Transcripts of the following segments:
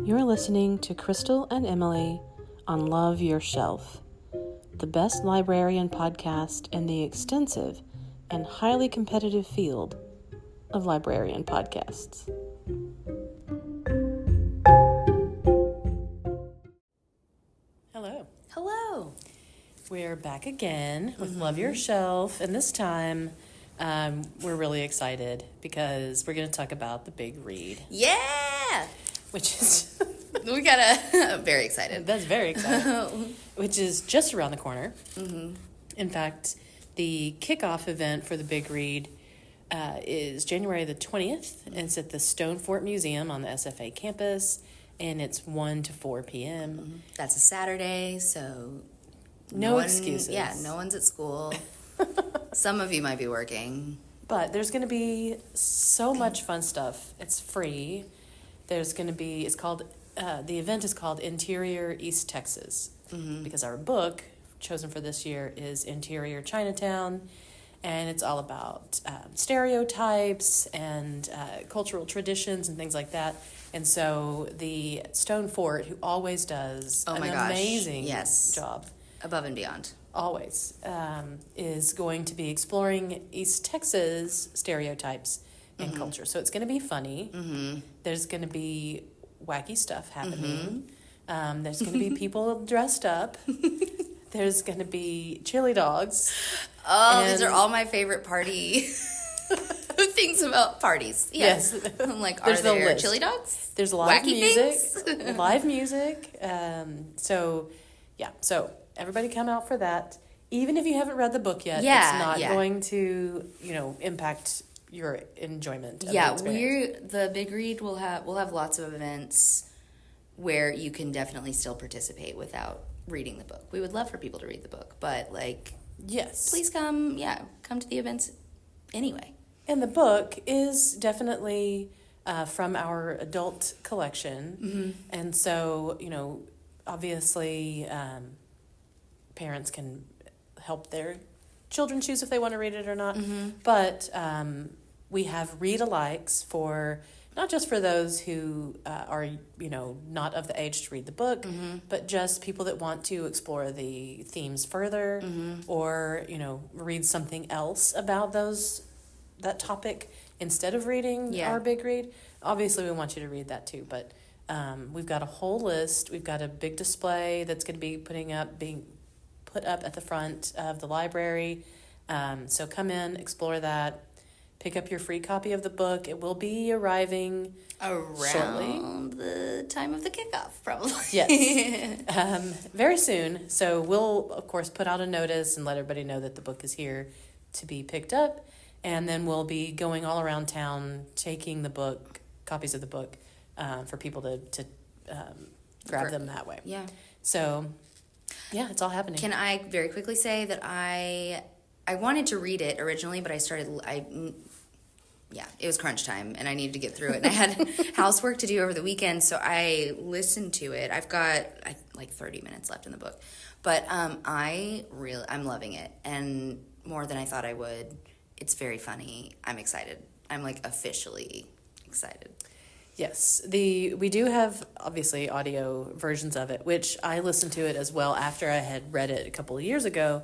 You're listening to Crystal and Emily on Love Your Shelf, the best librarian podcast in the extensive and highly competitive field of librarian podcasts. Hello. We're back again with Love Your Shelf, and this time we're really excited because we're going to talk about the big read. Yeah! Which is... We got very excited. That's very exciting. Which is just around the corner. Mm-hmm. In fact, the kickoff event for the big read is January the 20th, and it's at the Stone Fort Museum on the SFA campus, and it's 1 to 4 p.m. Mm-hmm. That's a Saturday, so... No excuses. Yeah, no one's at school. Some of you might be working. But there's going to be so much fun stuff. It's free. There's going to be, the event is called Interior East Texas, because our book chosen for this year is Interior Chinatown, and it's all about stereotypes and cultural traditions and things like that. And so the Stone Fort, who always does amazing job. Above and beyond. Always, is going to be exploring East Texas stereotypes and culture. So it's going to be funny. Mm-hmm. There's going to be wacky stuff happening. Mm-hmm. There's going to be people dressed up. There's going to be chili dogs. Oh, these are all my favorite party things about parties. Yes. I'm like, are there chili dogs? There's live wacky music. Things? Live music. So everybody come out for that. Even if you haven't read the book yet, it's not going to, impact your enjoyment of the experience. The big read will have lots of events where you can definitely still participate without reading the book. We would love for people to read the book, but yes, please come to the events anyway. And the book is definitely from our adult collection, and so obviously parents can help their children choose if they want to read it or not. But we have read-alikes for not just for those who are not of the age to read the book, but just people that want to explore the themes further, or read something else about that topic instead of reading our big read. Obviously, we want you to read that too, but we've got a whole list. We've got a big display that's going to be being put up at the front of the library. So come in, explore that, pick up your free copy of the book. It will be arriving around the time of the kickoff, probably. Yes. Very soon. So we'll, of course, put out a notice and let everybody know that the book is here to be picked up. And then we'll be going all around town, taking copies of the book, for people to grab them that way. Yeah. So, it's all happening. Can I very quickly say that I wanted to read it originally, but it was crunch time, and I needed to get through it. And I had housework to do over the weekend, so I listened to it. I've got 30 minutes left in the book. But I'm loving it, and more than I thought I would. It's very funny. I'm excited. I'm officially excited. Yes, we do have obviously audio versions of it, which I listened to it as well after I had read it a couple of years ago,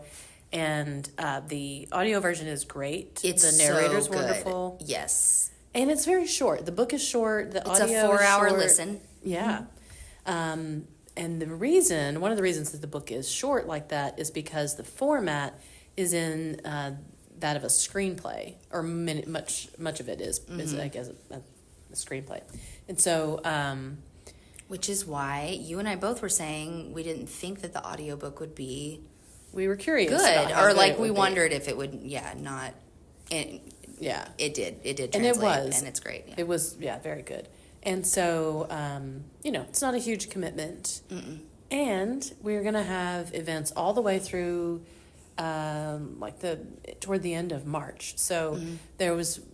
and the audio version is great. The narrator's so good. Wonderful. Yes, and it's very short. The book is short. It's audio a 4-hour short. listen. Yeah, and one of the reasons that the book is short like that is because the format is in that of a screenplay, or much of it is I guess a screenplay. And so which is why you and I both were saying we didn't think that the audiobook would be we were curious good, or we wondered if it would not it did translate, and it was, and it's great. It was very good. And so it's not a huge commitment. And we're going to have events all the way through toward the end of March. So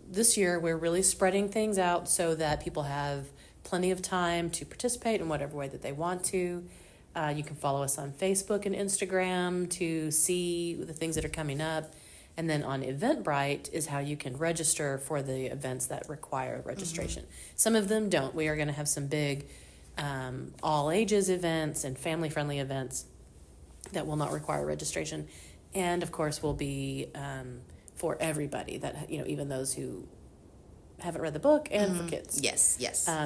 this year we're really spreading things out so that people have plenty of time to participate in whatever way that they want to. You can follow us on Facebook and Instagram to see the things that are coming up. And then on Eventbrite is how you can register for the events that require registration. Some of them don't. We are going to have some big all ages events and family-friendly events that will not require registration. And, of course, will be for everybody, that, even those who haven't read the book, and for kids. Yes.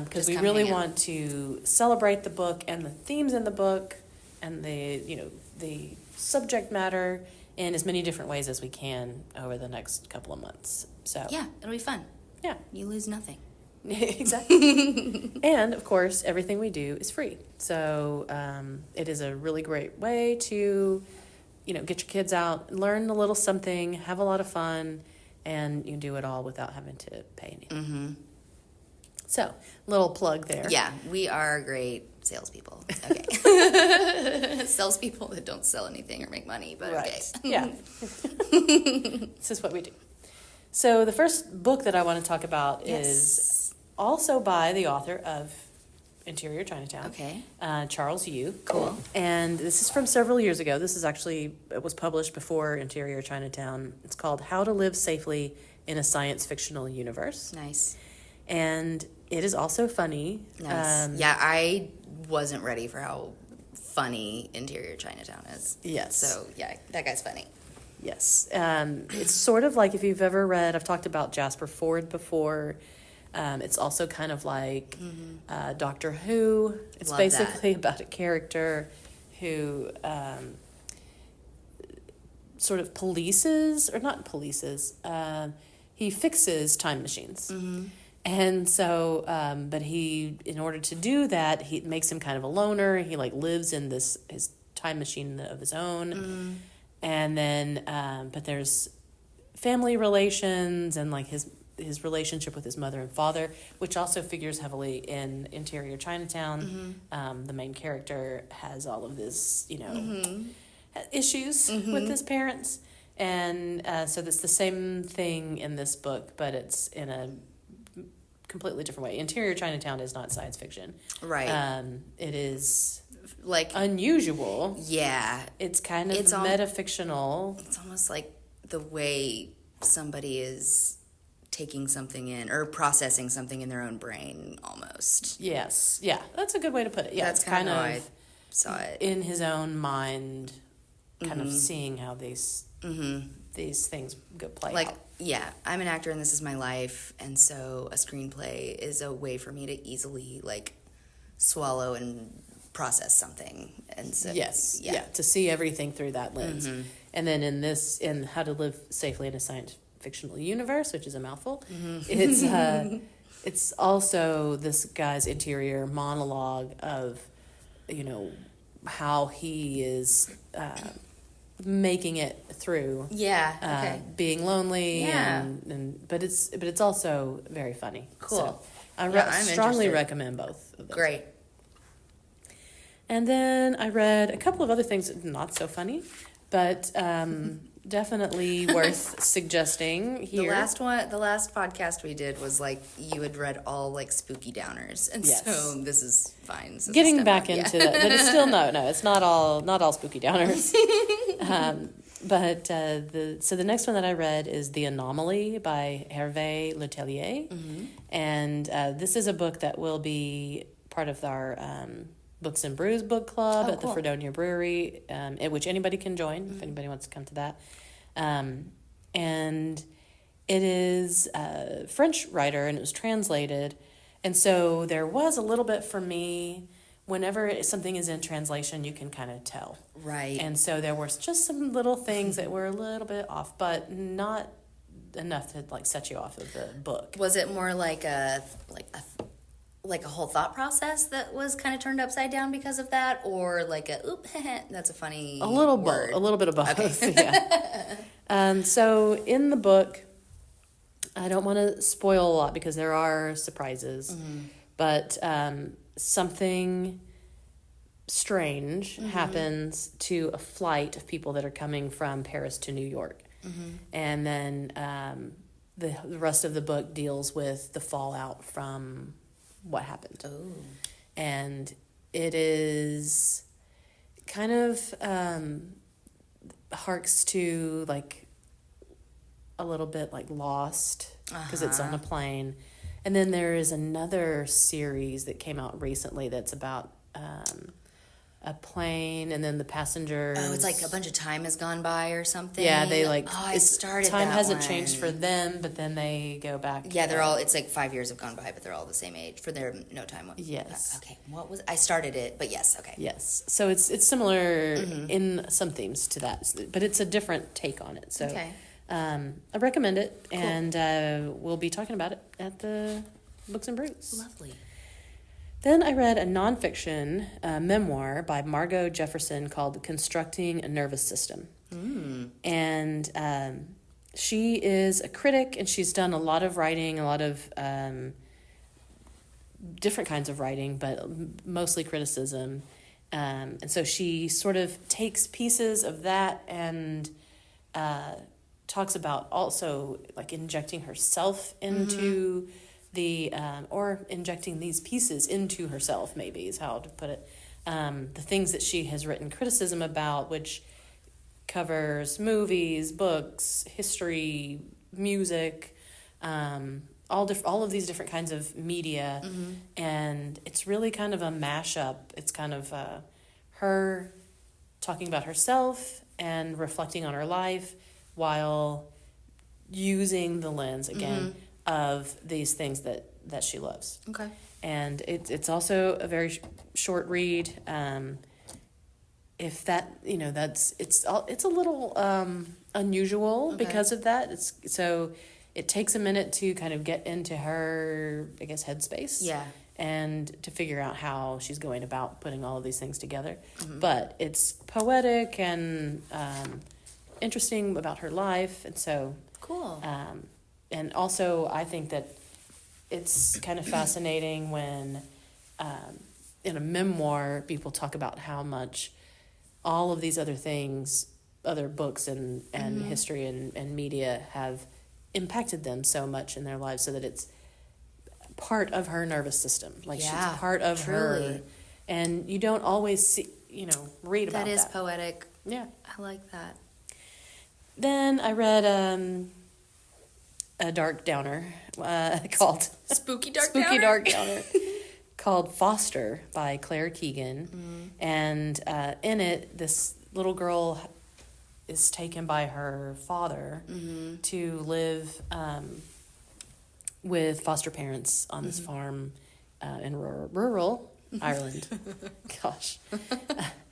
Because we really want to celebrate the book and the themes in the book and the subject matter in as many different ways as we can over the next couple of months. So yeah, it'll be fun. Yeah. You lose nothing. Exactly. And, of course, everything we do is free. So it is a really great way to, get your kids out, learn a little something, have a lot of fun, and you do it all without having to pay anything. So, little plug there. Yeah, we are great salespeople. Okay. Salespeople that don't sell anything or make money, but Right. okay. Yeah. This is what we do. So the first book that I want to talk about is also by the author of Interior Chinatown. Okay. Charles Yu. Cool. And this is from several years ago. It was published before Interior Chinatown. It's called How to Live Safely in a Science Fictional Universe. Nice. And it is also funny. Nice. Yeah, I wasn't ready for how funny Interior Chinatown is. Yes. So, yeah, that guy's funny. Yes. It's sort of like, if you've ever read, I've talked about Jasper Fforde before. It's also kind of like Doctor Who. It's Love basically about a character who sort of he fixes time machines. And so, but in order to do that, it makes him kind of a loner. He lives in his time machine of his own. And then, but there's family relations and his relationship with his mother and father, which also figures heavily in Interior Chinatown. The main character has all of this, issues with his parents. And so that's the same thing in this book, but it's in a completely different way. Interior Chinatown is not science fiction. Right. It is unusual. Yeah. It's kind of metafictional. It's almost like the way somebody is taking something in or processing something in their own brain almost. Yes. Yeah. That's a good way to put it. Yeah. That's kind of how I saw it. In his own mind, kind of seeing how these things play out. Yeah, I'm an actor and this is my life, and so a screenplay is a way for me to easily swallow and process something. And so yes, yeah, to see everything through that lens. And then in How to Live Safely in a Science Fictional Universe, which is a mouthful, it's also this guy's interior monologue of how he is making it through. Being lonely. But it's also very funny. Cool. So I strongly recommend both of those. Great. And then I read a couple of other things, not so funny, but definitely worth suggesting here. The last podcast we did was you had read all spooky downers, and so this is fine. This Getting back into that, but it's still no, it's not all spooky downers. But the next one that I read is The Anomaly by Hervé Letellier, and this is a book that will be part of our Books and Brews book club at the Fredonia Brewery, at which anybody can join if anybody wants to come to that. And it is a French writer, and it was translated. And so there was a little bit for me, whenever something is in translation, you can kind of tell. Right. And so there were just some little things that were a little bit off, but not enough to set you off of the book. Was it more like a whole thought process that was kind of turned upside down because of that, or that's a funny word. A little bit of both. Okay. Yeah. So in the book, I don't want to spoil a lot because there are surprises, but something strange happens to a flight of people that are coming from Paris to New York, and then the rest of the book deals with the fallout from what happened. Oh. And it is kind of harks to a little bit Lost, because it's on a plane, And then there is another series that came out recently that's about a plane, and then the passengers. Oh, it's like a bunch of time has gone by or something. Yeah, they like. Oh, I started time that hasn't one. changed for them, but then they go back. Yeah, they're all. It's like 5 years have gone by, but they're all the same age for their no time. Yes. Okay. What was I started it? But yes. Okay. Yes. So it's similar in some themes to that, but it's a different take on it. So Okay. I recommend it, and we'll be talking about it at the Books and Brews. Lovely. Then I read a nonfiction memoir by Margot Jefferson called Constructing a Nervous System. And she is a critic, and she's done a lot of writing, a lot of different kinds of writing, but mostly criticism. And so she sort of takes pieces of that and talks about also like injecting herself into or injecting these pieces into herself, maybe is how to put it. The things that she has written criticism about, which covers movies, books, history, music, all of these different kinds of media. And it's really kind of a mashup. It's kind of her talking about herself and reflecting on her life while using the lens again of these things that she loves. Okay. And it's also a very short read. If that, it's a little unusual because of that. So it takes a minute to kind of get into her, I guess, headspace. Yeah. And to figure out how she's going about putting all of these things together. But it's poetic and interesting about her life, and so Cool. and also I think that it's kind of fascinating when in a memoir people talk about how much all of these other things, other books and history and media have impacted them so much in their lives, so that it's part of her nervous system, like she's part of her, and you don't always see, read about that. That is poetic. Yeah. I like that. Then I read a dark downer called Spooky Dark Downer called Foster by Claire Keegan. And in it, this little girl is taken by her father to live with foster parents on this farm in rural Ireland. Gosh.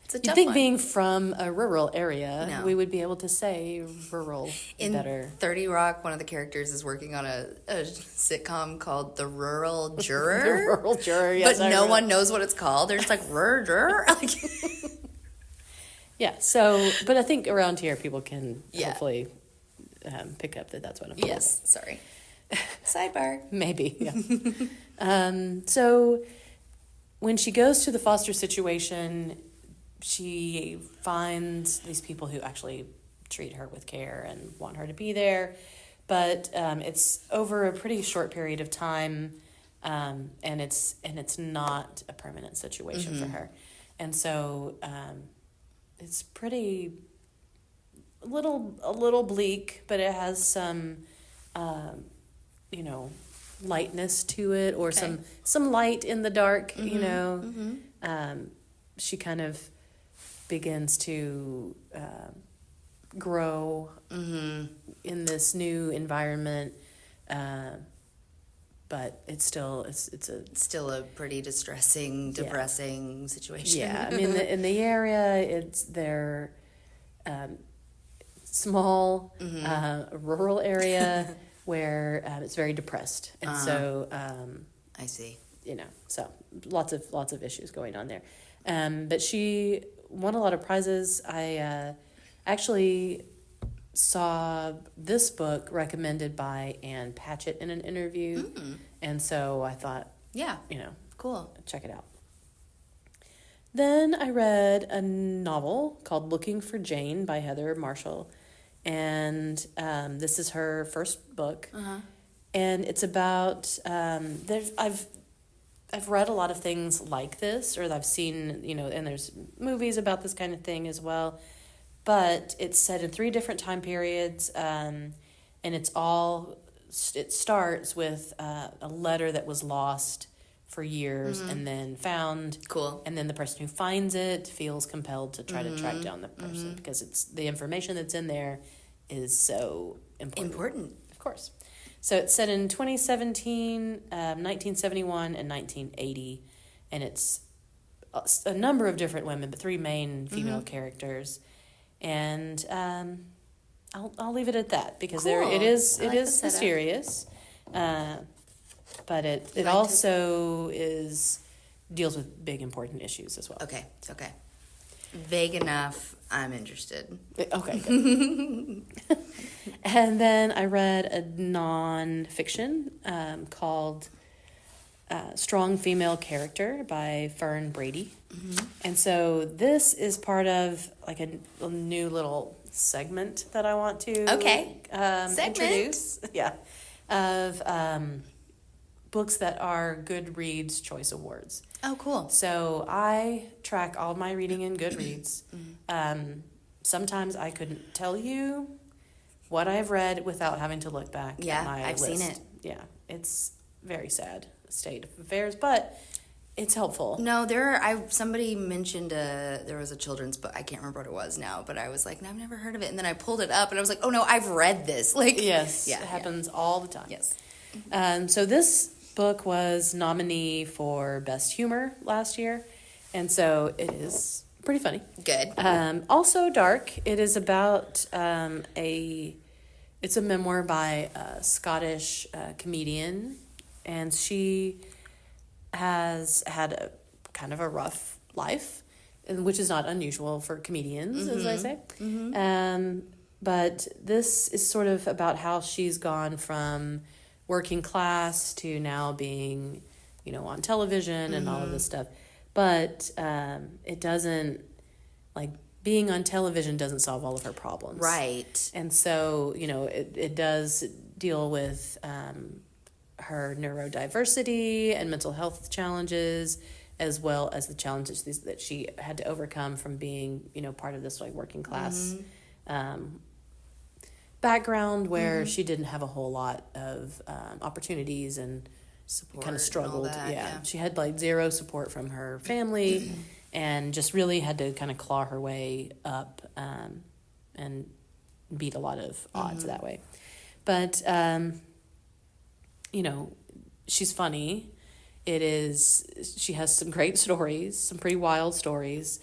It's a You'd tough think one. being from a rural area, No. we would be able to say rural In better. 30 Rock, one of the characters is working on a sitcom called The Rural The Juror. rural juror, yes. But I no remember. one knows what it's called. They're just like, juror. Yeah, so, but I think around here people can Yeah. hopefully pick up that that's what I'm talking Yes, sorry. Sidebar. about. Maybe, yeah. So when she goes to the foster situation, she finds these people who actually treat her with care and want her to be there. But it's over a pretty short period of time, and it's not a permanent situation for her. And so it's pretty a little bleak, but it has some lightness to it, or some light in the dark. She kind of begins to grow in this new environment, but it's still Still a pretty distressing, depressing situation. yeah. I mean, in the area, they're small, rural area where it's very depressed, and so I see. so lots of issues going on there. But she won a lot of prizes. I actually saw this book recommended by Ann Patchett in an interview, and so I thought, Yeah. Cool. check it out. Then I read a novel called Looking for Jane by Heather Marshall, and this is her first book, and it's about I've read a lot of things like this, or I've seen, and there's movies about this kind of thing as well, but it's set in 3 different time periods, and it's all it starts with a letter that was lost for years and then found. Cool. And then the person who finds it feels compelled to try to track down the person because it's the information that's in there is so important. Of course. So it's set in 2017, 1971, and 1980. And it's a number of different women, but 3 main female characters. And I'll leave it at that because Cool. it is setup. serious. But it also deals with big important issues as well. Okay. Vague enough. I'm interested. Okay, good. And then I read a nonfiction called Strong Female Character by Fern Brady. And so this is part of like a new little segment that I want to introduce. Yeah. Of books that are Goodreads Choice Awards. Oh, cool. So I track all my reading in Goodreads. Sometimes I couldn't tell you what I've read without having to look back at my I've list. seen it. Yeah, it's very sad state of affairs, but it's helpful. No, somebody mentioned there was a children's book. I can't remember what it was now, but I was like, no, I've never heard of it. And then I pulled it up and I was like, oh no, I've read this. Like, Yes, it happens all the time. Yes. So this book was nominee for Best Humor last year, and so it is pretty funny. Good. Also dark. It is about it's a memoir by a Scottish comedian, and she has had a kind of a rough life, which is not unusual for comedians, as I say. But this is sort of about how she's gone from working class to now being, on television and all of this stuff. But it doesn't, like, being on television doesn't solve all of her problems. Right. And so, it does deal with her neurodiversity and mental health challenges, as well as the challenges that she had to overcome from being, part of this, like, working class background where she didn't have a whole lot of opportunities and Support kind of struggled. and all that, yeah. She had like zero support from her family and just really had to kind of claw her way up and beat a lot of odds that way. But, she's funny. She has some great stories, some pretty wild stories.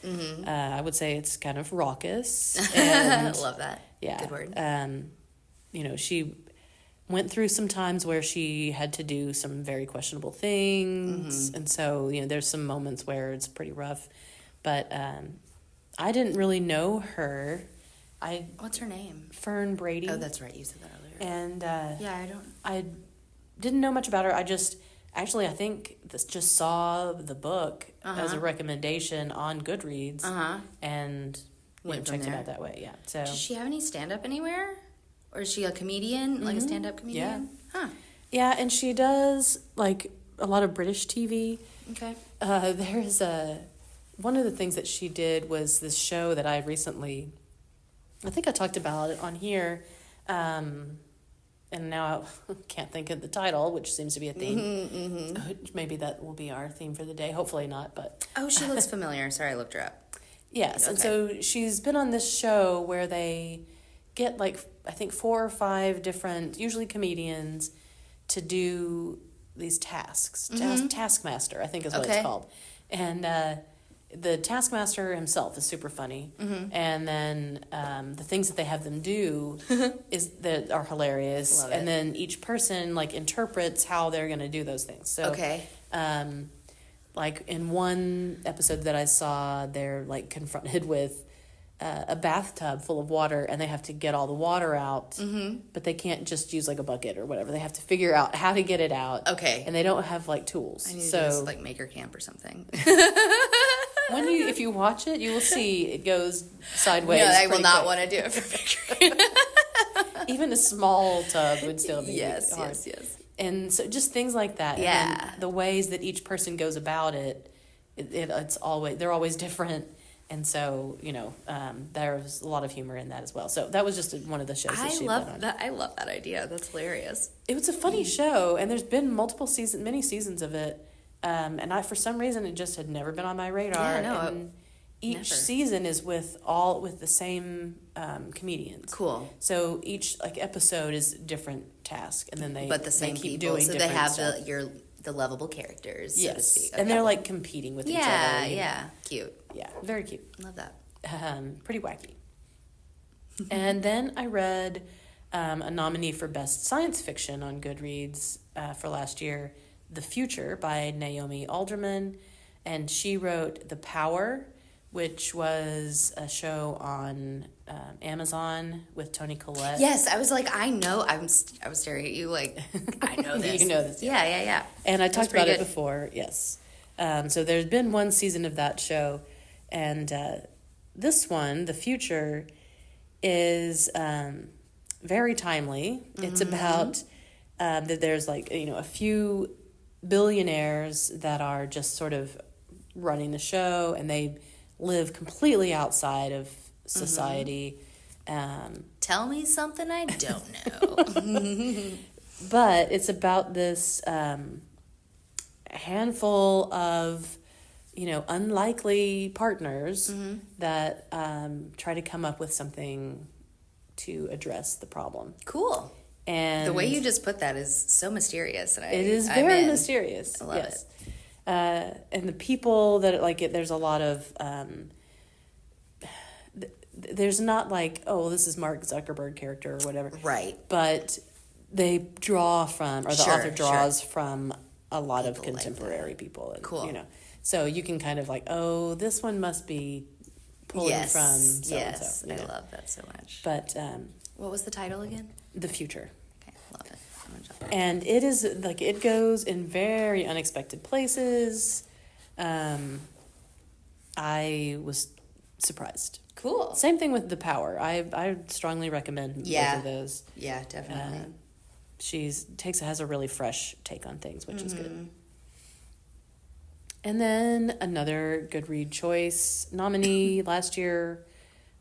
I would say it's kind of raucous. And Love that. yeah. Good word. She went through some times where she had to do some very questionable things. And so, there's some moments where it's pretty rough. But I didn't really know her. What's her name? Fern Brady. Oh, that's right. You said that earlier. And I didn't know much about her. I think just saw the book as a recommendation on Goodreads and went from checked it there. out that way. Yeah. So Does she have any stand-up anywhere? Or is she a comedian? Like a stand-up comedian? Yeah. Huh. Yeah, and she does like a lot of British TV. Okay. There is one of the things that she did was this show that I recently, I think I talked about it on here, and now I can't think of the title, which seems to be a theme. Maybe that will be our theme for the day. Hopefully not, but. Oh, she looks familiar. Sorry, I looked her up. Yes, Okay. and so she's been on this show where they get like, I think 4 or 5 different, usually comedians, to do these tasks. Taskmaster, I think is what it's called. And the Taskmaster himself is super funny. And then the things that they have them do that are hilarious. Love it. And then each person like interprets how they're going to do those things. So like in one episode that I saw, they're like confronted with a bathtub full of water and they have to get all the water out, but they can't just use like a bucket or whatever. They have to figure out how to get it out. Okay. And they don't have like tools. I need to so do this, like maker camp or something. if you watch it, you will see it goes sideways. No, I will not quick. want to do it for maker camp. Even a small tub would still be hard. Yes. And so just things like that. Yeah. And then the ways that each person goes about it, it's always, they're always different. And so, there was a lot of humor in that as well. So that was just one of the shows that she put on. I love that idea. That's hilarious. It was a funny show, and there's been many seasons of it. And for some reason, it just had never been on my radar. Yeah, no, and each season is with the same comedians. Cool. So each episode is a different task, and then the same keep people. doing So they different have stuff. the lovable characters, yes, so to speak. Okay. And they're competing with each other. Yeah, cute. Yeah, very cute. Love that. Pretty wacky. And then I read a nominee for Best Science Fiction on Goodreads for last year, The Future by Naomi Alderman. And she wrote The Power, which was a show on Amazon with Toni Collette. Yes, I was I know. I was staring at you I know this. You know this. Yeah. And I talked about good. it before, yes. So there's been one season of that show. And this one, The Future, is very timely. Mm-hmm. It's about that there's a few billionaires that are just sort of running the show, and they live completely outside of society. Tell me something I don't know. But it's about this handful of unlikely partners that try to come up with something to address the problem. Cool. And the way you just put that is so mysterious. And it is very mysterious. I love it. And the people that like it, there's a lot of there's not this is Mark Zuckerberg character or whatever. Right. But they draw from, or the author draws from a lot people of contemporary people. And, cool. So you can kind of this one must be pulling from so-and-so. Yes, I love that so much. But what was the title again? The Future. Okay, love it. I'm gonna jump on. And it is it goes in very unexpected places. I was surprised. Cool. Same thing with The Power. I strongly recommend both of those. Yeah, definitely. She has a really fresh take on things, which is good. And then another good read choice nominee last year,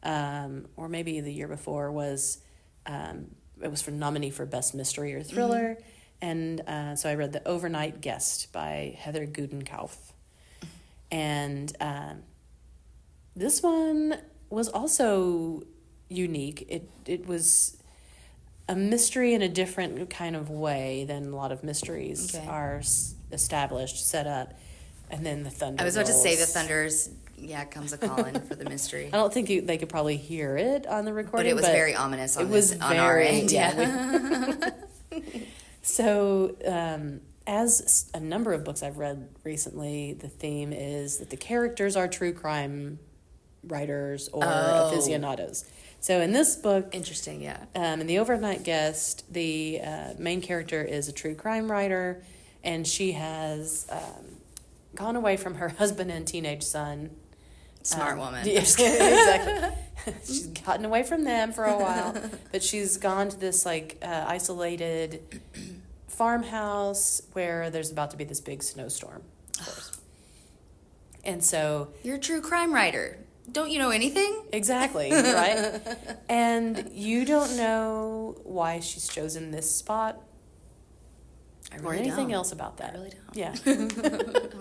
or maybe the year before, was it was for nominee for Best Mystery or Thriller. And so I read The Overnight Guest by Heather Gudenkauf. And this one was also unique. It was a mystery in a different kind of way than a lot of mysteries are established, set up, and then the thunder I was about rolls. to say the thunders, comes a calling for the mystery. I don't think they could probably hear it on the recording, but it was very ominous on our end. Yeah. So, as a number of books I've read recently, the theme is that the characters are true crime writers or aficionados. So in this book, interesting, yeah. In The Overnight Guest, the main character is a true crime writer, and she has gone away from her husband and teenage son. Smart woman. Yeah, exactly. She's gotten away from them for a while, but she's gone to this isolated farmhouse where there's about to be this big snowstorm, of course. And so you're a true crime writer. Don't you know anything? Exactly, right? And you don't know why she's chosen this spot or anything else about that. I really don't. Yeah. I'm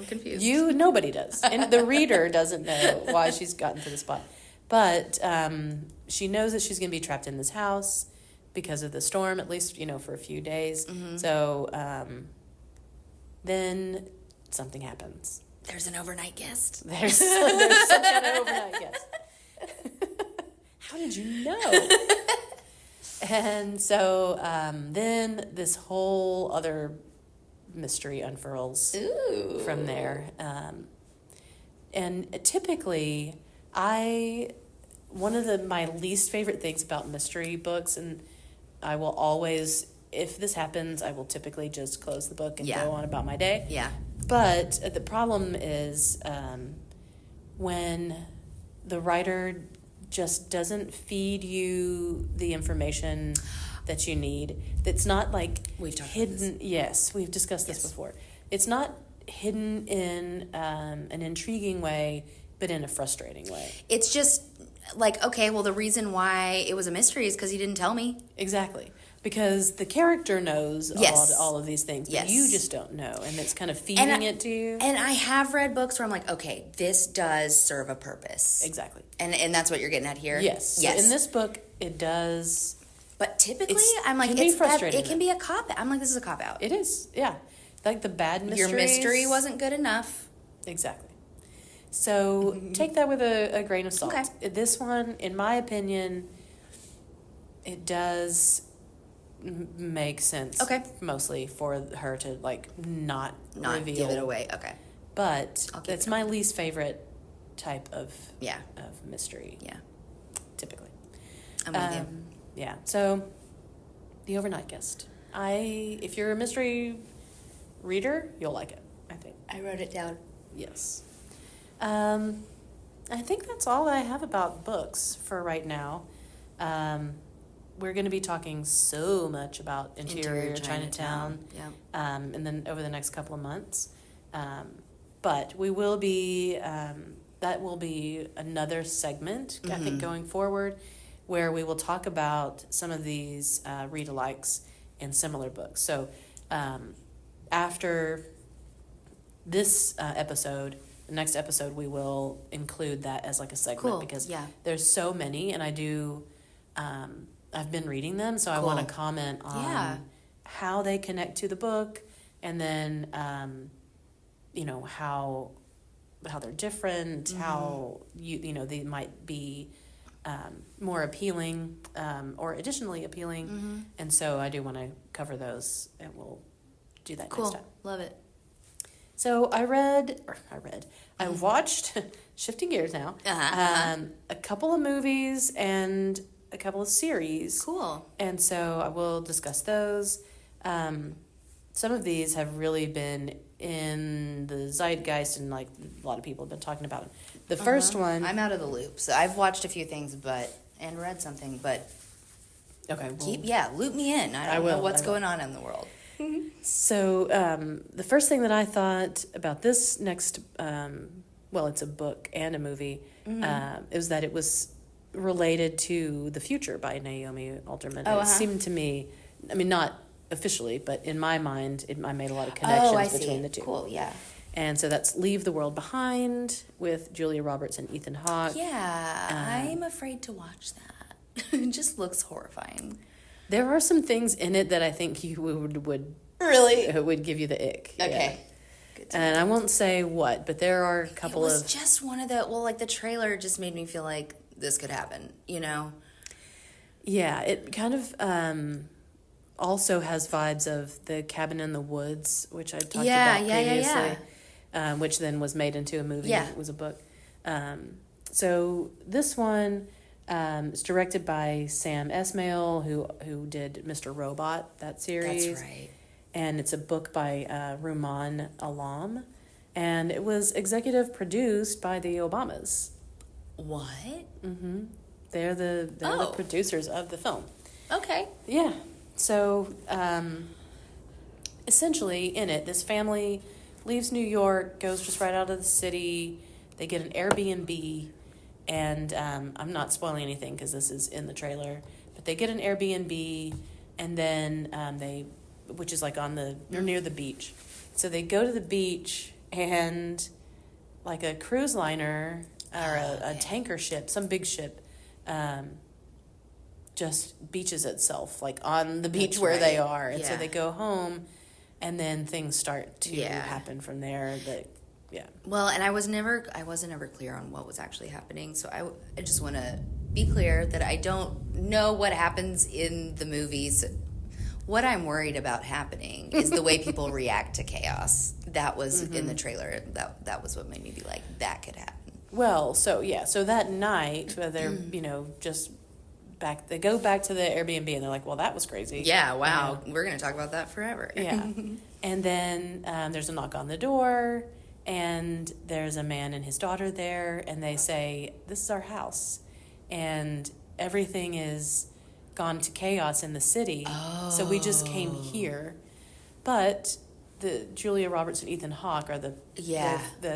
confused. Nobody does. And the reader doesn't know why she's gotten to the spot. But she knows that she's going to be trapped in this house because of the storm, at least, for a few days. Mm-hmm. So then something happens. There's an overnight guest. There's some kind of overnight guest. How did you know? And so then this whole other mystery unfurls from there. And typically, one of my least favorite things about mystery books, and I will always, if this happens, I will typically just close the book and go on about my day. Yeah. But the problem is when the writer just doesn't feed you the information that you need. It's not we've talked hidden. about this. Yes, we've discussed this before. It's not hidden in an intriguing way but in a frustrating way. It's just like, okay, well, the reason why it was a mystery is because he didn't tell me. Exactly. Because the character knows Yes. all of these things, but Yes. you just don't know. And it's kind of feeding it to you. And I have read books where I'm like, okay, this does serve a purpose. Exactly. And that's what you're getting at here? Yes. Yes. So in this book, it does. But typically, It's- I'm like, can be it's that, frustrating, it can be a cop-out. I'm like, this is a cop-out. It is, yeah. Like the bad mysteries. Your mystery wasn't good enough. Exactly. So take that with a grain of salt. Okay. This one, in my opinion, it does make sense. Okay. Mostly for her to like not reveal. Give it away. Okay. But I'll keep it's it my least favorite type of Yeah. mystery. Yeah. Typically. I'm with you. Yeah. So The Overnight Guest. If you're a mystery reader, you'll like it, I think. I wrote it down. Yes. I think that's all I have about books for right now. We're going to be talking so much about Interior Chinatown. Yeah. And then over the next couple of months. But we will be, that will be another segment, I think, going forward, where we will talk about some of these read-alikes in similar books. So after this episode, the next episode, we will include that as like a segment because there's so many, and I do, I've been reading them, so I want to comment on how they connect to the book, and then, how they're different, how they might be more appealing or additionally appealing, and so I do want to cover those, and we'll do that next time. Love it. So I watched, shifting gears now, a couple of movies and a couple of series. Cool. And so I will discuss those. Some of these have really been in the zeitgeist, and like a lot of people have been talking about them. The first one, I'm out of the loop, so I've watched a few things, and read something, but okay, loop me in. I don't know what's going on in the world. So the first thing that I thought about this next, it's a book and a movie, is that it was related to The Future by Naomi Alderman. It seemed to me, I mean, not officially, but in my mind, I made a lot of connections between the two. Cool, yeah. And so that's Leave the World Behind with Julia Roberts and Ethan Hawke. Yeah, I'm afraid to watch that. It just looks horrifying. There are some things in it that I think you would really would give you the ick. Okay. Yeah. Good and I won't say what, but there are a couple of... It was just one of the... Well, like, the trailer just made me feel like this could happen, Yeah, it kind of also has vibes of The Cabin in the Woods, which I talked about previously, which then was made into a movie. Yeah. It was a book. So this one is directed by Sam Esmail, who did Mr. Robot, that series. That's right. And it's a book by Rumaan Alam. And it was executive produced by the Obamas. What? Mm-hmm. They're the producers of the film. Okay. Yeah. So, essentially, in it, this family leaves New York, goes just right out of the city. They get an Airbnb, and I'm not spoiling anything because this is in the trailer, but they get an Airbnb, and then which is like near the beach. So they go to the beach, and like a cruise liner or a tanker ship, some big ship, just beaches itself like on the beach where they are, and so they go home, and then things start to happen from there. Well, and I wasn't ever clear on what was actually happening, so I just want to be clear that I don't know what happens in the movies. What I'm worried about happening is the way people react to chaos. That was in the trailer. That was what made me be like, that could happen. Well, so that night, they're just back. They go back to the Airbnb, and they're like, "Well, that was crazy." Yeah. Wow. We're gonna talk about that forever. Yeah. And then there's a knock on the door, and there's a man and his daughter there, and they say, "This is our house," and everything is gone to chaos in the city. So we just came here, but the Julia Roberts and Ethan Hawke are the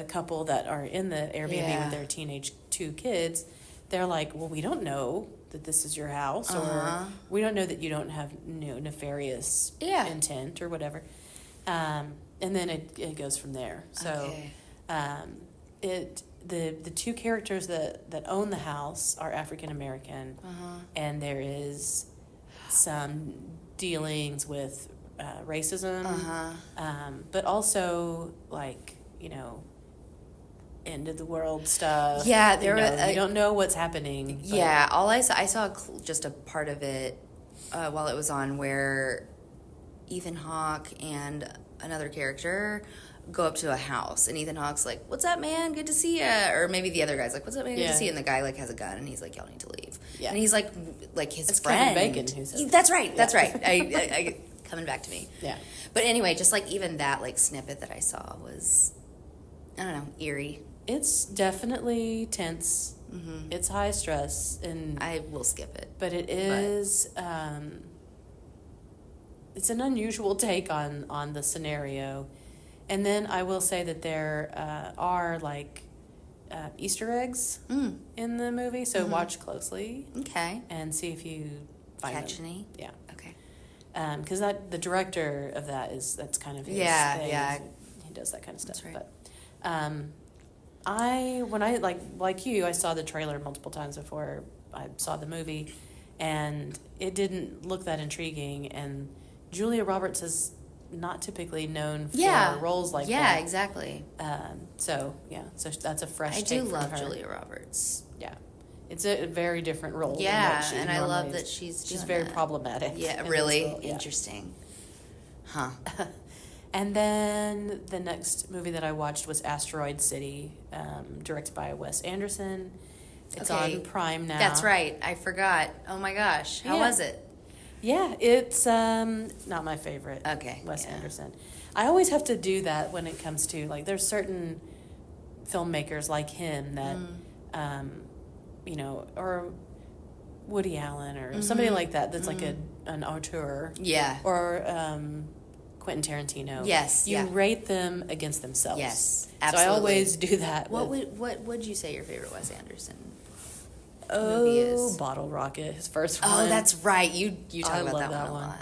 couple that are in the Airbnb with their teenage 2 kids. They're like, well, we don't know that this is your house, or we don't know that you don't have nefarious intent or whatever. And then it goes from there. So the 2 characters that own the house are African American, and there is some dealings with racism, but also like, you know, end of the world stuff. Yeah, there you don't know what's happening. Yeah, all I saw just a part of it while it was on, where Ethan Hawke and another character go up to a house, and Ethan Hawke's like, "What's up, man? Good to see ya." Or maybe the other guy's like, "What's up, man? Good to see you." And the guy like has a gun, and he's like, "Y'all need to leave." Yeah. And he's like his it's friend. Kevin Bacon who says That's right. That's right. I coming back to me. Yeah. But anyway, just like even that like snippet that I saw was, I don't know, eerie. It's definitely tense. It's high stress, and I will skip it. But it is. It's an unusual take on the scenario, and then I will say that there are like Easter eggs in the movie, so watch closely. Okay. And see if you catch any. Yeah. Okay. Because the director of that's kind of his thing. Yeah. He does that kind of stuff. That's right. But when I like you, I saw the trailer multiple times before I saw the movie, and it didn't look that intriguing. And Julia Roberts is not typically known for roles like that. Yeah, exactly. So that's a fresh take from her. I do love Julia Roberts. Yeah. It's a very different role. Yeah, than and I love that she's very problematic. Yeah, really interesting. Huh. And then the next movie that I watched was Asteroid City, directed by Wes Anderson. It's on Prime now. That's right. I forgot. Oh my gosh. How was it? Yeah, it's not my favorite. Okay. Wes Anderson. I always have to do that when it comes to, like, there's certain filmmakers like him that, you know, or Woody Allen or somebody like that that's like an auteur. Yeah. Or Quentin Tarantino. Yes. You rate them against themselves. Yes. Absolutely. So I always do that. What would you say your favorite Wes Anderson movie is? Bottle Rocket, his first one. Oh, that's right. You talk about that one a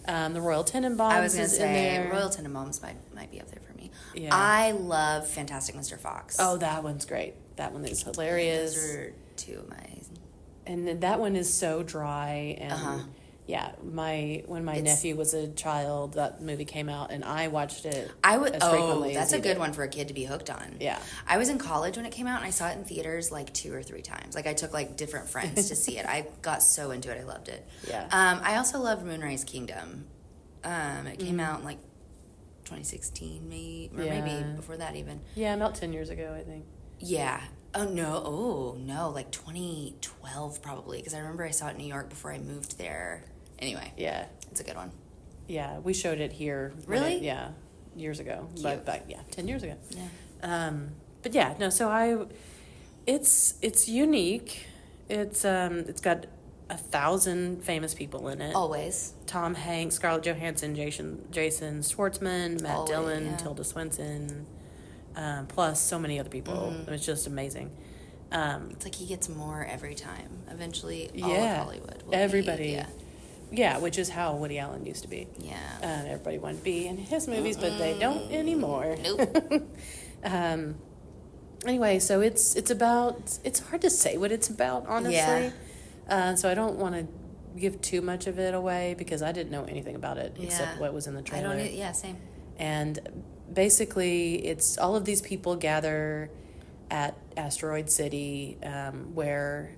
lot. The Royal Tenenbaums. I was going to say Royal Tenenbaums might be up there for me. Yeah. I love Fantastic Mr. Fox. Oh, that one's great. That one is hilarious. Those are 2 of my. And then that one is so dry and. Yeah, when my nephew was a child, that movie came out, and I watched it as frequently. That's a good one for a kid to be hooked on. Yeah. I was in college when it came out, and I saw it in theaters like 2 or 3 times. Like, I took like different friends to see it. I got so into it. I loved it. Yeah. I also loved Moonrise Kingdom. It came out in like 2016, maybe before that even. Yeah, about 10 years ago, I think. Yeah. Oh, no, like 2012 probably, because I remember I saw it in New York before I moved there. Anyway, yeah, it's a good one. Yeah, we showed it here. Really? Years ago. Cute. But 10 years ago. Yeah. But yeah, no. So it's unique. It's got 1,000 famous people in it. Always. Tom Hanks, Scarlett Johansson, Jason Schwartzman, Matt Dillon, Tilda Swinton, plus so many other people. It was just amazing. It's like he gets more every time. Eventually, all of Hollywood will everybody. Yeah, which is how Woody Allen used to be. Yeah. Everybody wanted to be in his movies, but they don't anymore. Nope. Anyway, so it's hard to say what it's about, honestly. Yeah. So I don't want to give too much of it away because I didn't know anything about it except what was in the trailer. Same. And basically, it's all of these people gather at Asteroid City, where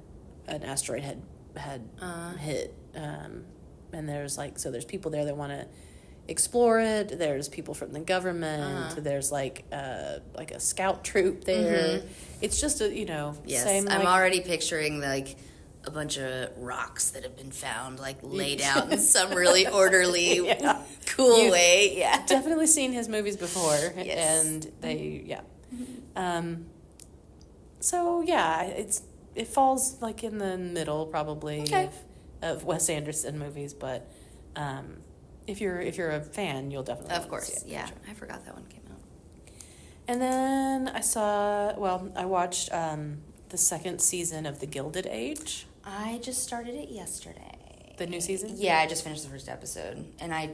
an asteroid had hit. And there's people there that want to explore it. There's people from the government. There's like a scout troop there. It's just same. I'm already picturing like a bunch of rocks that have been found laid out in some really orderly, cool way. Yeah, definitely seen his movies before, and they So it falls in the middle probably of Wes Anderson movies, but if you're a fan, you'll definitely Of want to see course, it. yeah. Sure. I forgot that one came out. And then I watched the second season of The Gilded Age. I just started it yesterday. The new season? Yeah, I just finished the first episode, and I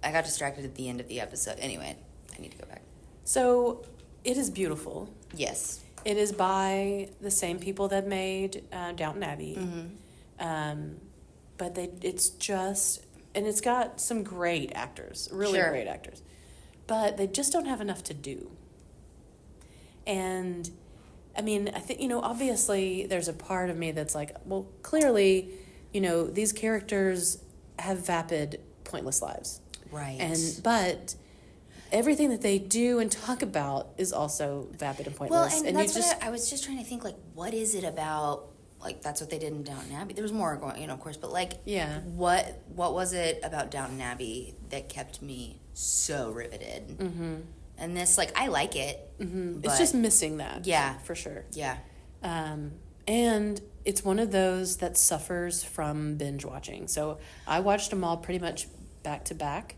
got distracted at the end of the episode. Anyway, I need to go back. So it is beautiful. Yes. It is by the same people that made Downton Abbey. But it's got some great actors, really Sure. great actors. But they just don't have enough to do. And, I mean, I think, obviously there's a part of me that's like, well, clearly, these characters have vapid, pointless lives. Right. But everything that they do and talk about is also vapid and pointless. Well, and you that's what I was just trying to think, like, what is it about, like, that's what they did in Downton Abbey. There was more going, of course, but, like, yeah. What was it about Downton Abbey that kept me so riveted? Mm-hmm. And this, like, I like it. Mm-hmm. It's just missing that. Yeah. For sure. Yeah. And it's one of those that suffers from binge watching. So I watched them all pretty much back to back,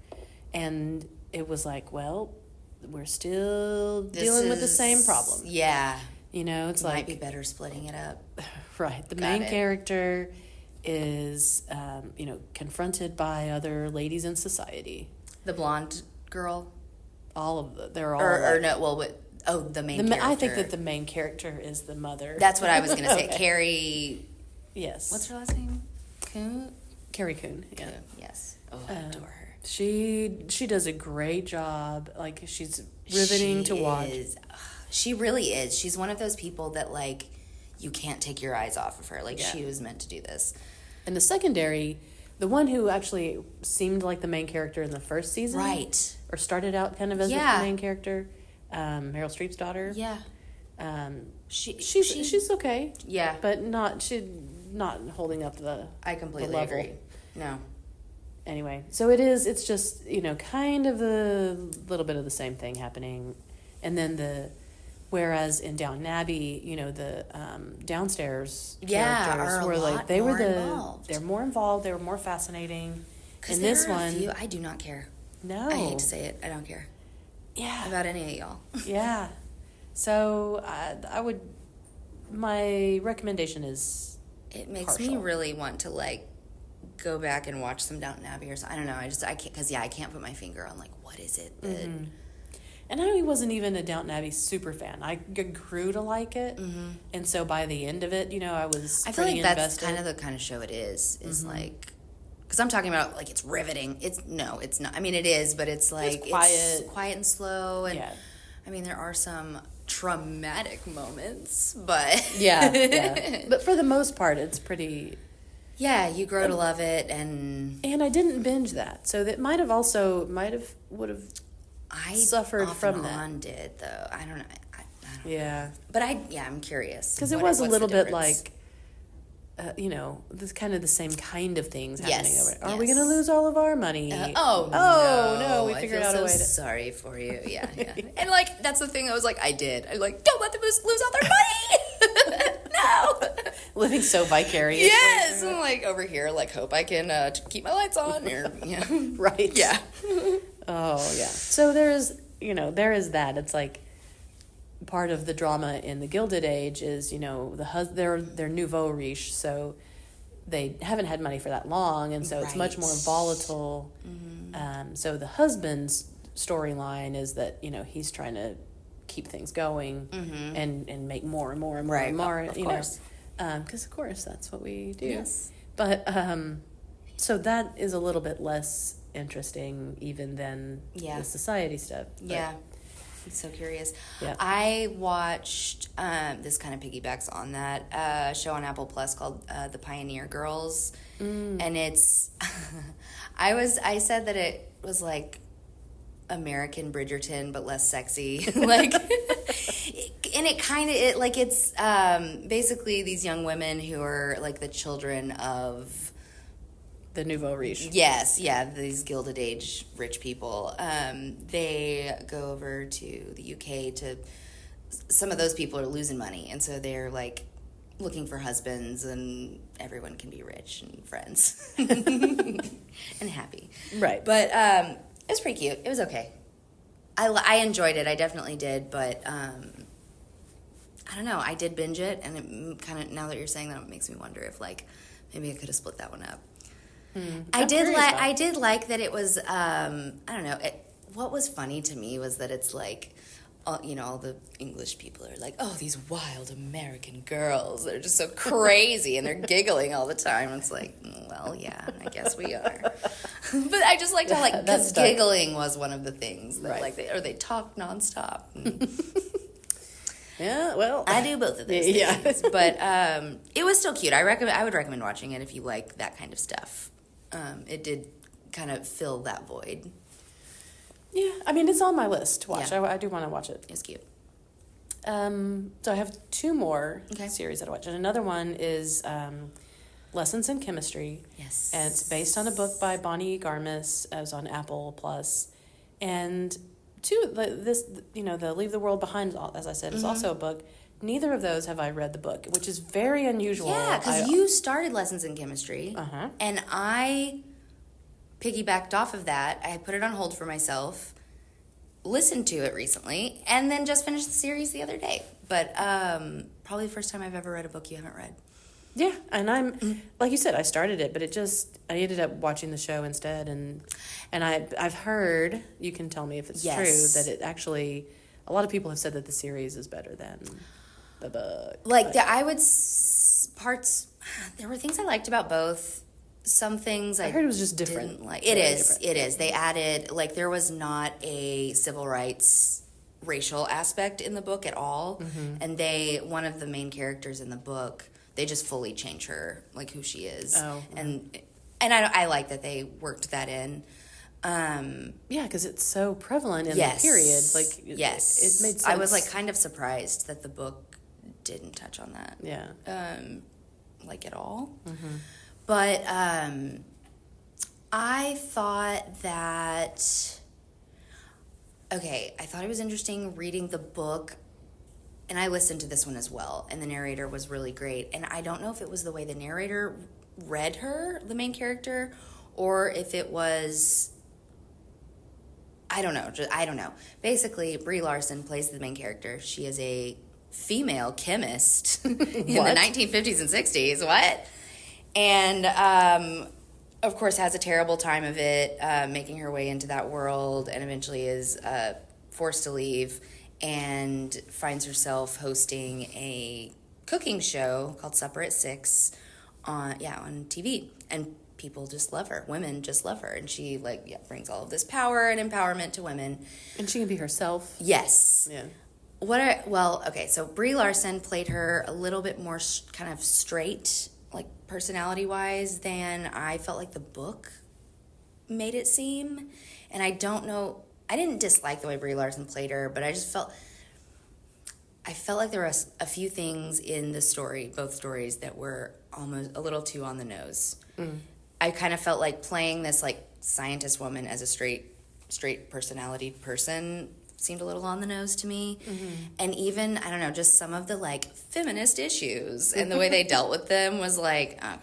and it was like, well, we're still dealing with the same problem. Yeah. It's Might like... be better splitting it up. Right. The main character is, confronted by other ladies in society. The blonde girl? They're all... the main character. I think that the main character is the mother. That's what I was going to say. Okay. Carrie... Yes. What's her last name? Coon? Carrie Coon. Yeah. Coon, yes. Oh, I adore her. She does a great job. Like, she's riveting to watch. She really is. She's one of those people that, like, you can't take your eyes off of her. Like, Yeah. she was meant to do this. And the secondary, the one who actually seemed like the main character in the first season. Right. Or started out kind of as the main character, Meryl Streep's daughter. Yeah. She's okay. Yeah. But not holding up the I completely the level. agree. No. Anyway, so it's just, kind of a little bit of the same thing happening. And then whereas in Downton Abbey, the downstairs characters were like, they're more involved, they were more fascinating. Because in this one, I do not care. No. I hate to say it, I don't care. Yeah. About any of y'all. Yeah. So my recommendation is it makes partial. me really want to, like, go back and watch some Downton Abbey or something. I don't know. I can't, because I can't put my finger on, like, what is it that... Mm-hmm. And I wasn't even a Downton Abbey super fan. I grew to like it, and so by the end of it, I was. I feel like invested. that's kind of the kind of show it is like, because I'm talking about, like, it's riveting. It's not. I mean, it is, but it's like it's quiet and slow, and I mean, there are some traumatic moments, but yeah. But for the most part, it's pretty. Yeah, you grow to love it, and I didn't binge that, so that would have. I suffered from that. On did though. I don't know. I don't Yeah. know. But I'm curious because it was a little bit like, this kind of the same kind of things happening over it. Are we going to lose all of our money? No, we figured out a way to. Sorry for you. Yeah. And, like, that's the thing. I was like, I'm like, don't let them lose all their money. No. Living so vicariously. Yes. I'm like over here, like, hope I can keep my lights on. Or, right. Yeah. Oh, yeah. So there is that. It's like part of the drama in the Gilded Age is, they're nouveau riche, so they haven't had money for that long, and so it's much more volatile. Mm-hmm. So the husband's storyline is that, he's trying to keep things going and make more and more and more and more. Of course. Because, of course, that's what we do. Yes. But so that is a little bit less interesting even than the society stuff. But, yeah. I'm so curious. Yeah. I watched, this kind of piggybacks on that, show on Apple Plus called The Pioneer Girls. And it's, I said that it was like American Bridgerton, but less sexy. Like, and it's basically these young women who are like the children of the nouveau riche. Yes, yeah, these Gilded Age rich people. They go over to the UK to. Some of those people are losing money, and so they're like looking for husbands, and everyone can be rich and friends and happy. Right. But it was pretty cute. It was okay. I enjoyed it. I definitely did. But I don't know. I did binge it, and it kind of, now that you're saying that, it makes me wonder if like maybe I could have split that one up. I did like that it was. I don't know. What was funny to me was that it's like, all the English people are like, oh, these wild American girls. They're just so crazy, and they're giggling all the time. It's like, well, yeah, I guess we are. But I just liked how, like, because giggling was one of the things that, like, they talk nonstop. Yeah, well, I do both of those things. But it was still cute. I would recommend watching it if you like that kind of stuff. It did kind of fill that void. Yeah, I mean, it's on my list to watch. Yeah. I do want to watch it. It's cute. So I have two more series that I watch. And another one is Lessons in Chemistry. Yes. And it's based on a book by Bonnie Garmis. It was on Apple Plus. And the Leave the World Behind, as I said, is also a book. Neither of those have I read the book, which is very unusual. Yeah, because you started Lessons in Chemistry. And I piggybacked off of that. I put it on hold for myself, listened to it recently, and then just finished the series the other day. But probably the first time I've ever read a book you haven't read. Yeah, and I'm like you said, I started it, but I ended up watching the show instead, and I've heard, you can tell me if it's true, that it actually, a lot of people have said that the series is better than the book. Like there were things I liked about both. Some things I heard it was just different. Didn't like. It is. They added, like, there was not a civil rights racial aspect in the book at all. And one of the main characters in the book, they just fully change her, like, who she is. And I like that they worked that in. Yeah, because it's so prevalent in the period. Like, it made sense. I was, like, kind of surprised that the book didn't touch on that. Yeah. Like, at all. But I thought that, I thought it was interesting reading the book, and I listened to this one as well, and the narrator was really great. And I don't know if it was the way the narrator read her, the main character, or if it was, I don't know. Basically, Brie Larson plays the main character. She is a female chemist in the 1950s and 60s. What? And, of course, has a terrible time of it, making her way into that world, and eventually is forced to leave and finds herself hosting a cooking show called Supper at 6 on TV. And people just love her. Women just love her. And she, brings all of this power and empowerment to women. And she can be herself. Yes. Yeah. So Brie Larson played her a little bit more kind of straight, like, personality-wise, than I felt like the book made it seem. And I don't know, I didn't dislike the way Brie Larson played her, but I felt like there was a few things in the story, both stories, that were almost a little too on the nose. I kind of felt like playing this, like, scientist woman as a straight personality person seemed a little on the nose to me. And even, I don't know, just some of the, like, feminist issues and the way they dealt with them was like, I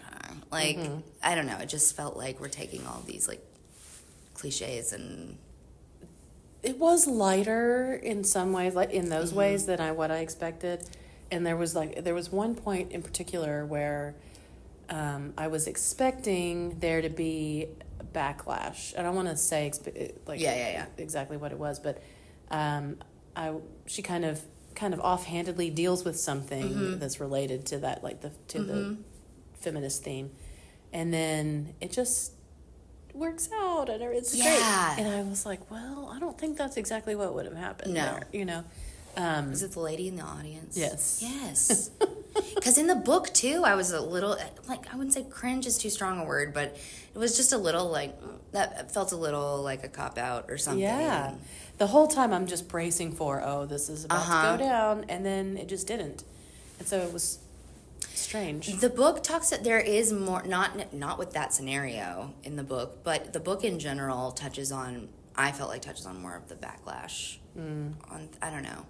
don't know, it just felt like we're taking all these, like, cliches, and it was lighter in some ways, like in those ways, than what I expected. And there was one point in particular where I was expecting there to be a backlash. I don't want to say exactly what it was, but she kind of offhandedly deals with something that's related to that, like the feminist theme, and then it just works out, and it's great. And I was like, well, I don't think that's exactly what would have happened. There, was it the lady in the audience? Yes. Because in the book too, I was a little, like, I wouldn't say cringe is too strong a word, but it was just a little, like, that felt a little like a cop-out or something. Yeah. The whole time I'm just bracing for, this is about to go down, and then it just didn't. And so it was strange. The book talks that there is more, not with that scenario in the book, but the book in general touches on more of the backlash. I don't know.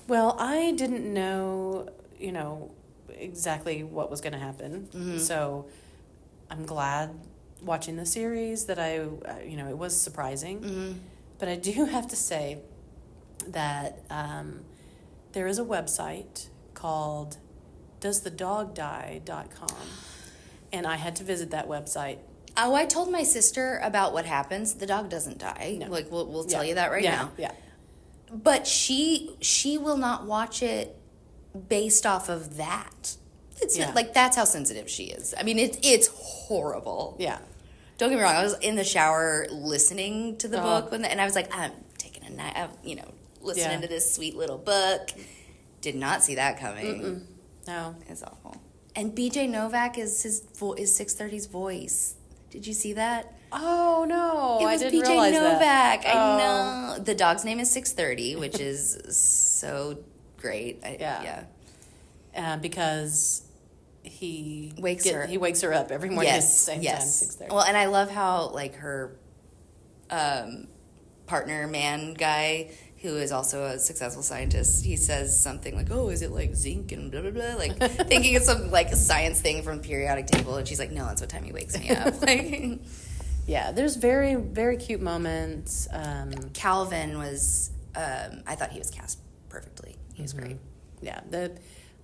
Well, I didn't know, exactly what was going to happen. Mm-hmm. So I'm glad watching the series that it was surprising. Mm-hmm. But I do have to say that there is a website called doesthedogdie.com, and I had to visit that website. Oh, I told my sister about what happens. The dog doesn't die. No. Like, we'll tell you that right now. Yeah. But she will not watch it based off of that. It's like, that's how sensitive she is. I mean, it's horrible. Yeah. Don't get me wrong. I was in the shower listening to the book and I was like, I'm taking a night, listening to this sweet little book. Did not see that coming. Mm-mm. No, it's awful. And BJ Novak is 630's voice. Did you see that? Oh no, I didn't realize that. BJ Novak. I know. The dog's name is 630, which is so great. Because he wakes her up every morning at the same time, 6:30. Well, and I love how like her partner man guy, who is also a successful scientist, he says something like, "Oh, is it like zinc and blah blah blah?" Like thinking it's some like a science thing from the periodic table, and she's like, "No, that's what time he wakes me up." Like, yeah, there's very very cute moments. Calvin was, I thought he was cast perfectly. He was great. Yeah,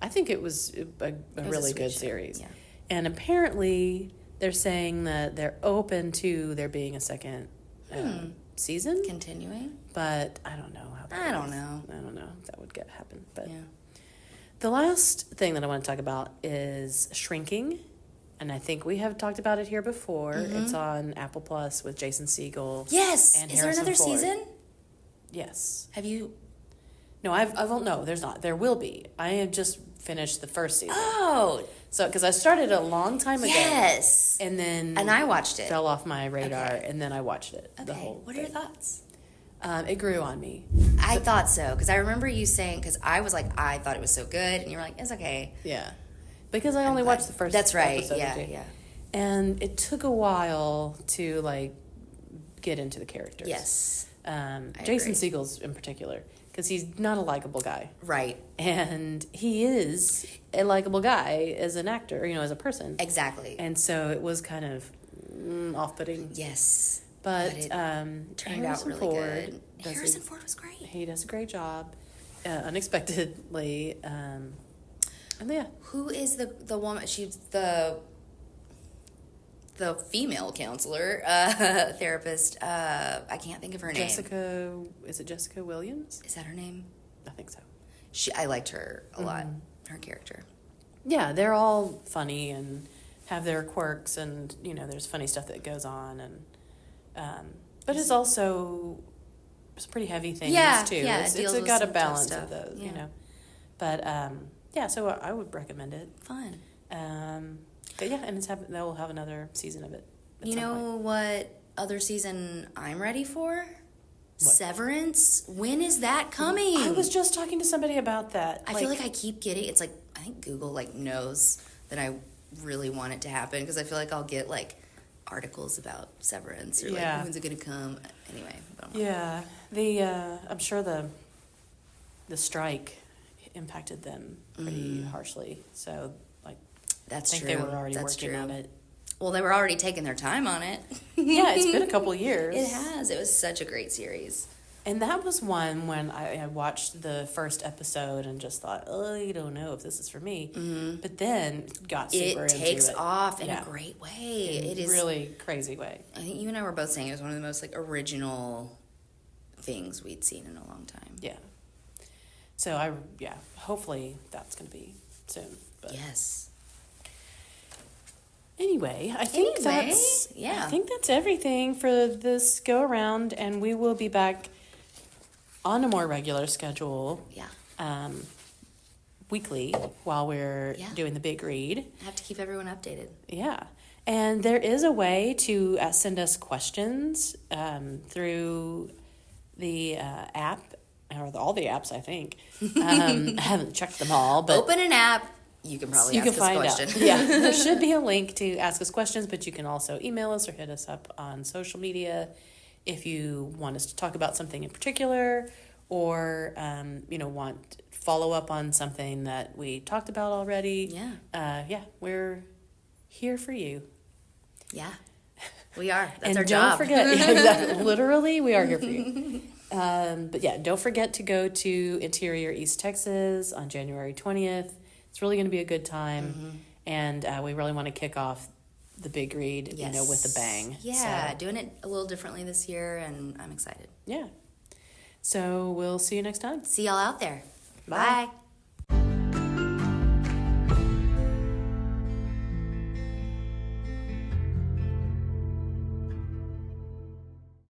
I think it was a really good series. Yeah. And apparently they're saying that they're open to there being a second season. Continuing. But I don't know how that I don't know if that would happen. But yeah. The last thing that I want to talk about is Shrinking. And I think we have talked about it here before. Mm-hmm. It's on Apple Plus with Jason Segel. Yes. And is Harrison there another Ford. season? Yes. Have you? No, I won't. No, there's not. There will be. I have just finished the first season. Oh. So, because I started a long time ago. Yes. And then. And I watched it. Fell off my radar, and then I watched it. Okay. The whole What are your thoughts? It grew on me. I thought so, because I remember you saying, because I was like, I thought it was so good, and you were like, it's okay. Yeah. Because I only watched the first That's right. episode. Yeah. And it took a while to, like, get into the characters. Yes. Jason Segel's in particular, because he's not a likable guy. Right. And he is a likable guy as an actor, as a person. Exactly. And so it was kind of off-putting. Yes. But it turned out really good. Harrison Ford was great. He does a great job, unexpectedly. And yeah. Who is the woman? She's the female counselor, therapist. I can't think of her name. Is it Jessica Williams? Is that her name? I think so. I liked her a lot. Her character. Yeah, they're all funny and have their quirks, and there's funny stuff that goes on, and but it's also pretty heavy things too. Yeah, it's got a balance of those, But so I would recommend it. Fun. But yeah, and they'll have another season of it. You know what other season I'm ready for? What? Severance. When is that coming? I was just talking to somebody about that. I feel like I keep getting. It's like I think Google knows that I really want it to happen, because I feel like I'll get articles about Severance or when's it gonna come. Anyway. Yeah, I'm sure the strike impacted them pretty harshly. So that's I think true. They were already working on it. Well, they were already taking their time on it. Yeah, it's been a couple years. It has. It was such a great series. And that was one when I watched the first episode and just thought, I don't know if this is for me. Mm-hmm. But then got super into it. It takes off in a great way. It is really crazy way. I think you and I were both saying it was one of the most original things we'd seen in a long time. Yeah. So hopefully that's going to be soon. But. Yes. Anyway, I think that's everything for this go around, and we will be back on a more regular schedule. Yeah. Weekly while we're doing the big read. I have to keep everyone updated. Yeah. And there is a way to send us questions through the app, or all the apps, I think. I haven't checked them all, but open an app. You can probably ask us a question. Yeah, there should be a link to ask us questions, but you can also email us or hit us up on social media if you want us to talk about something in particular, or, want follow up on something that we talked about already. Yeah. We're here for you. Yeah, we are. That's and our don't job. forget, exactly, literally, we are here for you. But yeah, don't forget to go to Interior East Texas on January 20th. It's really going to be a good time. And we really want to kick off the big read, with a bang. Yeah, doing it a little differently this year, and I'm excited. Yeah. So we'll see you next time. See y'all out there. Bye. Bye.